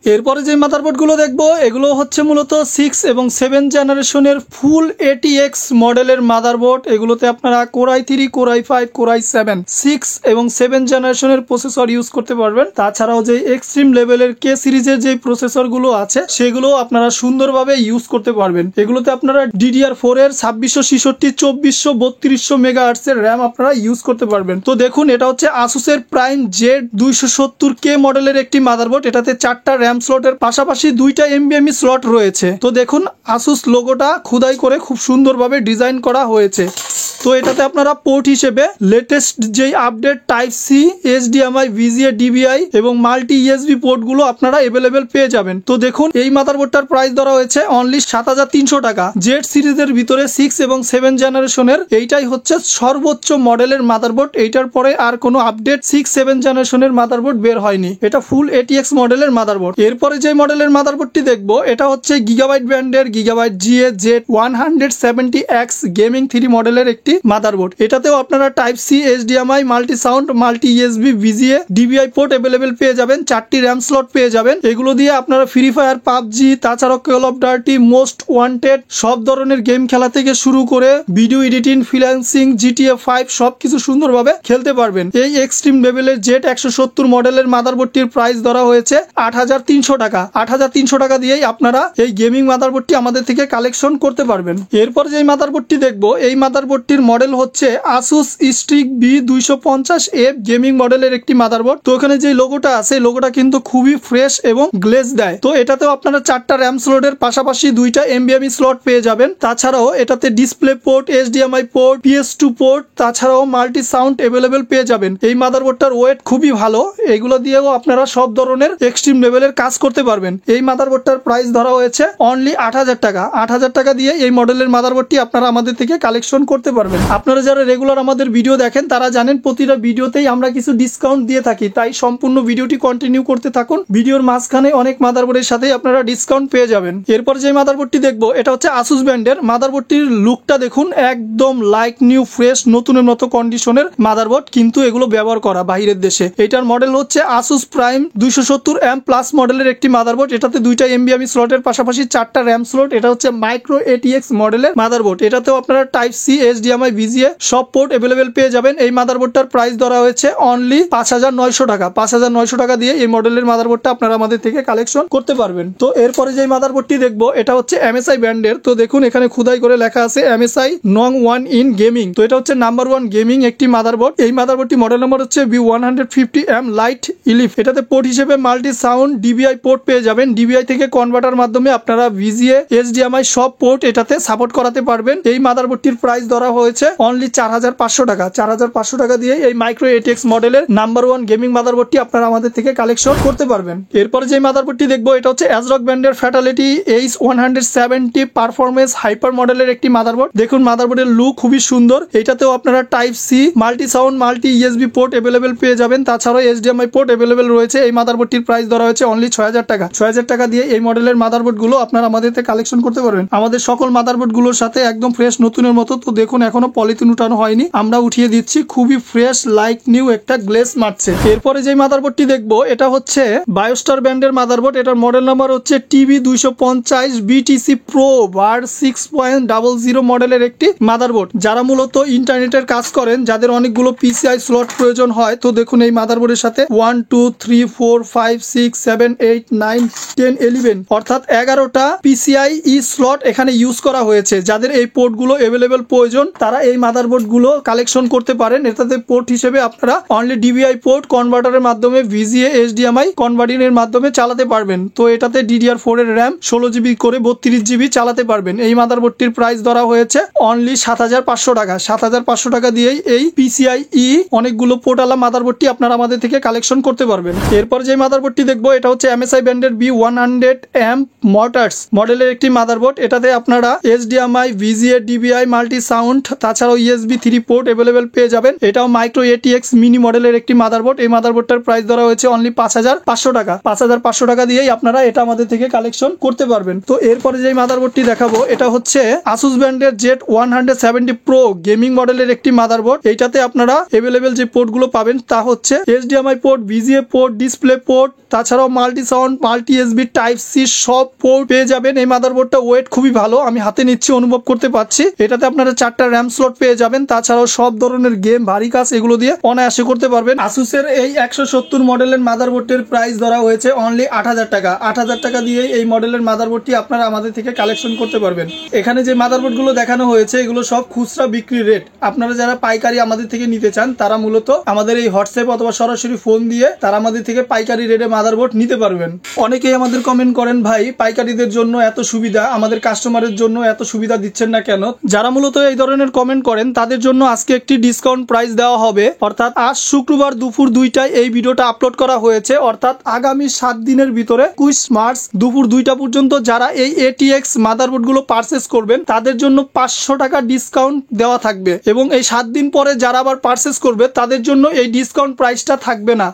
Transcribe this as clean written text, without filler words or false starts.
এরপরে যে মাদারবোর্ডগুলো দেখবো এগুলো হচ্ছে মূলত 6 এবং 7 জেনারেশনের ফুল ATX মডেলের মাদারবোর্ড। এগুলোতে আপনারা Core i3, Core i5, Core i7 6 এবং 7 জেনারেশনের প্রসেসর ইউজ করতে পারবেন। তাছাড়াও যে এক্সট্রিম লেভেলের K সিরিজের যে প্রসেসরগুলো আছে সেগুলো আপনারা সুন্দরভাবে ইউজ করতে পারবেন। এগুলোতে আপনারা DDR4 এর 2666, 2400, 3200 মেগাহার্টজ এর র্যাম আপনারা ইউজ করতে পারবেন। তো দেখুন এটা হচ্ছে Asus এর Prime Z270K মডেলের একটি মাদারবোর্ড। এটাতে 4টা র্যাম স্লটের পাশাপাশি 2টা NVMe স্লট রয়েছে। তো দেখুন Asus লোগোটা খোদাই করে খুব সুন্দরভাবে ডিজাইন করা হয়েছে। তো এটাতে আপনারা পোর্ট হিসেবে লেটেস্ট যেই update type C, HDMI, VGA, DVI এবং মাল্টি USB পোর্টগুলো আপনারা अवेलेबल পেয়ে যাবেন। তো দেখুন এই মাদারবোর্ডটার প্রাইস ধরা হয়েছে অনলি 7300 টাকা। জেড সিরিজের ভিতরে 6 এবং 7 জেনারেশনের এইটাই হচ্ছে সর্বোচ্চ মডেলের মাদারবোর্ড। এইটার পরে আর কোনো আপডেট 6, 7 জেনারেশনের মাদারবোর্ড বের হয়নি। এটা ফুল ATX মডেলের মাদারবোর্ড। এরপরে যে মডেলের মাদারবোর্ডটি দেখবো এটা হচ্ছে গিগাবাইট ব্র্যান্ডের গিগাবাইট GA Z170X গেমিং 3 মডেলের একটি মাদারবোর্ড। এটাতেও আপনারা type C, HDMI, multi sound, multi USB, VGA, DVI port available পেয়ে যাবেন। 4টি র্যাম স্লট পেয়ে যাবেন। এগুলো দিয়ে আপনারা ফ্রি ফায়ার, পাবজি, তাছাড়াও call of duty, most wanted সব ধরনের গেম খেলা থেকে শুরু করে ভিডিও এডিটিং, ফ্রিল্যান্সিং, GTA 5 সবকিছু সুন্দরভাবে খেলতে পারবেন। এই এক্সট্রিম লেভেলের Z170 মডেলের মাদারবোর্ডটির প্রাইস ধরা হয়েছে 8300 টাকা। 8300 টাকা দিয়েই আপনারা এই গেমিং মাদারবোর্ডটি আমাদের থেকে কালেকশন করতে পারবেন। এরপর যে মাদারবোর্ডটি দেখবো এই মাদারবোর্ডটির মডেল হচ্ছে Asus Strix B250F গেমিং মডেলের একটি মাদারবোর্ড। তো এখানে যে লোগোটা আছে লোগোটা কিন্তু খুবই ফ্রেশ এবং গ্লেজ দেয়। তো এটাতেও আপনারা 4টা র্যাম স্লটের পাশাপাশি 2টা NVMe স্লট পেয়ে যাবেন। তাছাড়াও এটাতে display port, HDMI port, PS2 port, তাছাড়াও মাল্টি সাউন্ড अवेलेबल পেয়ে যাবেন। এই মাদারবোর্ডটার ওয়েট খুবই ভালো। এগুলো দিয়েও আপনারা সব ধরনের এক্সট্রিম লেভেলের কাজ করতে পারবেন। এই মাদারবোর্ডটার প্রাইস ধরা হয়েছে অনলি 8000 টাকা। 8000 টাকা দিয়ে এই মডেলের মাদারবোর্ডটি আপনারা আমাদের থেকে কালেকশন করতে পারবেন। আপনারা যারা রেগুলার আমাদের ভিডিও দেখেন তারা জানেন প্রতিটা ভিডিওতেই আমরা কিছু ডিসকাউন্ট দিয়ে থাকি। তাই সম্পূর্ণ ভিডিওটি কন্টিনিউ করতে থাকুন। ভিডিওর মাঝখানে অনেক মাদারবোর্ডের সাথে আপনারা ডিসকাউন্ট পেয়ে যাবেন। এরপর যে মাদারবোর্ডটি দেখবো এটা হচ্ছে Asus ব্র্যান্ডের মাদারবোর্ডটির লুকটা দেখুন একদম লাইক নিউ, ফ্রেশ, নতুনের মতো কন্ডিশনের মাদারবোর্ড, কিন্তু এগুলো ব্যবহার করা বাইরের দেশে। এটার মডেল হচ্ছে Asus Prime 270M প্লাস মডেলের একটি মাদারবোর্ড। এটাতে 2টা NVMe স্লটের পাশাপাশি 4টা র্যাম স্লট। এটা হচ্ছে মাইক্রো ATX মডেলের মাদারবোর্ড। এটাতেও আপনারা টাইপ সি, HDMI, VGA সব পোর্ট अवेलेबल পেয়ে যাবেন। এই মাদারবোর্ডটার প্রাইস ধরা হয়েছে অনলি 5900 টাকা। 5900 টাকা দিয়ে এই মডেলের মাদারবোর্ডটা আপনারা আমাদের থেকে কালেকশন করতে পারবেন। তো এরপরে যে মাদারবোর্ডটি দেখবো এটা হচ্ছে MSI ব্র্যান্ডের। তো দেখুন এখানে খোদাই করে লেখা আছে MSI নং 1 ইন গেমিং। তো এটা হচ্ছে নাম্বার 1 গেমিং একটি মাদারবোর্ড। এই মাদারবোর্ডটি মডেল নাম্বার হচ্ছে B150M লাইট ইলিফ। এটাতে পোর্ট হিসেবে মাল্টি সাউন্ড, DVI পোর্ট পেয়ে যাবেন। DVI থেকে কনভার্টার মাধ্যমে আপনারা VGA, HDMI সব পোর্ট এটাতে সাপোর্ট করাতে পারবেন। এই মাদারবোর্ডটির প্রাইস ধরা হয়েছে অনলি 4500 টাকা। 4500 টাকা দিয়ে এই মাইক্রো ATX মডেলের নাম্বার 1 গেমিং মাদারবোর্ডটি আপনারা আমাদের থেকে কালেকশন করতে পারবেন। এরপর যে মাদারবোর্ডটি দেখবো এটা হচ্ছে ASRock ব্র্যান্ডের Fatality H170 পারফরম্যান্স হাইপার মডেলের একটি মাদারবোর্ড। দেখুন মাদারবোর্ডের লুক খুবই সুন্দর। এটাতেও আপনারা type C, multi sound, multi USB port available পেয়ে যাবেন। তাছাড়াও HDMI পোর্ট अवेलेबल রয়েছে। এই মাদারবোর্ডটির প্রাইস ধরা হয়েছে অনলি 6000 টাকা। 6000 টাকা দিয়ে এই মডেলের মাদারবোর্ড গুলো আপনারা আমাদের থেকে কালেকশন করতে পারবেন। আমাদের সকল মাদারবোর্ড গুলোর সাথে একদম ফ্রেশ নতুনের মতো। তো দেখুন এখনো পলিথিন উঠানো হয়নি, আমরা উঠিয়ে দিচ্ছি। খুবই ফ্রেশ লাইক নিউ একটা গ্লেজ মারছে। এরপরে যে মাদারবোর্ডটি দেখবো এটা হচ্ছে বায়োস্টার ব্র্যান্ডের মাদারবোর্ড। এটার মডেল নাম্বার হচ্ছে TB250 BTC Pro Bar 6.00 মডেলের একটি মাদারবোর্ড। যারা মূলত ইন্টারনেটের কাজ করেন, যাদের অনেকগুলো PCI স্লট প্রয়োজন হয়, তো দেখুন এই মাদারবোর্ডের সাথে 1 2 3 4 5 6 7 8 9 10 11 অর্থাৎ 11টা PCI স্লট এখানে ইউজ করা হয়েছে। যাদের এই পোর্ট গুলো अवेलेबल প্রয়োজন তারা এই মাদারবোর্ড গুলো কালেকশন করতে পারেন। এটাতে পোর্ট হিসেবে আপনারা অনলি DVI পোর্ট কনভার্টারের মাধ্যমে VGA, HDMI কনভার্টিং এর মাধ্যমে চালাতে পারবেন। তো এটাতে DDR4 এর RAM 16GB করে 32GB চালাতে পারবেন। এই মাদারবোর্ডটির প্রাইস ধরা হয়েছে অনলি 7500 টাকা। 7500 টাকা দিয়েই এই PCIe অনেকগুলো পোর্টালা মাদারবোর্ডটি আপনারা আমাদের থেকে কালেকশন করতে পারবেন। এরপর যে মাদারবোর্ডটি দেখবো এটা হচ্ছে MSI ব্র্যান্ডের B100M Mortars মডেলের একটি মাদারবোর্ড। এটাতে আপনারা HDMI, VGA, DVI, multi sound, তাছাড়াও USB 3 পোর্ট अवेलेबल পেয়ে যাবেন। এটাও মাইক্রো ATX মিনি মডেলের একটি মাদারবোর্ড। এই মাদারবোর্ডটার প্রাইস ধরা হয়েছে অনলি 5500 টাকা। 5500 টাকা দিয়েই আপনারা এটা আমাদের থেকে কালেকশন করতে পারবেন। তো এরপরে যে মাদারবোর্ডটি দেখাবো এটা হচ্ছে Asus ব্র্যান্ডের Z170 Pro গেমিং মডেলের একটি মাদারবোর্ড। এইটাতে আপনারা अवेलेबल যে পোর্টগুলো পাবেন তা হচ্ছে HDMI port, VGA port, display port, তাছাড়াও multi sound, multi USB, type C সব পোর্ট পেয়ে যাবেন। এই মাদারবোর্ডটা ওয়েট খুবই ভালো, আমি হাতে নিচ্ছি, অনুভব করতে পারছি। এটাতে আপনারা 4টা র্যাম স্লট পেয়ে যাবেন। তাছাড়াও সব ধরনের গেম, ভারী কাজ এগুলো দিয়ে অনায়াসে করতে পারবেন। আসুসের এই 170 মডেলের মাদারবোর্ডের প্রাইস ধরা হয়েছে অনলি 8,000 টাকা। 8,000 টাকা দিয়ে এই মডেলের মাদারবোর্ডটি আপনারা আমাদের থেকে কালেকশন করতে পারবেন। এখানে যে মাদারবোর্ডগুলো দেখানো হয়েছে এগুলো সব খুচরা বিক্রি রেট। আপনারা যারা পাইকারি আমাদের থেকে নিতে চান তারা মূলত আমাদের এই হোয়াটসঅ্যাপ অথবা সরাসরি ফোন দিয়ে তারা আমাদের থেকে পাইকারি রেটে মাদারবোর্ড নিতে পারবেন। অনেকেই আমাদের কমেন্ট করেন, ভাই পাইকারিদের জন্য এত সুবিধা, আমাদের কাস্টমারের জন্য এত সুবিধা দিচ্ছেন না কেন? যারা মূলত এই ধরনের কমেন্ট করেন তাদের জন্য আজকে একটি ডিসকাউন্ট প্রাইস দেওয়া হবে। অর্থাৎ আজ শুক্রবার দুপুর 2টায় এই ভিডিওটা আপলোড করা হয়েছে। অর্থাৎ আগামী 7 দিনের ভিতরে 21 মার্চ দুপুর 2টা পর্যন্ত যারা এই ATX মাদারবোর্ডগুলো পারচেস করবেন তাদের জন্য 500 টাকা ডিসকাউন্ট দেওয়া থাকবে। এবং এই 7 দিন পরে যারা আবার পারচেস করবে তাদের জন্য এই ডিসকাউন্ট প্রাইসটা থাকবে না।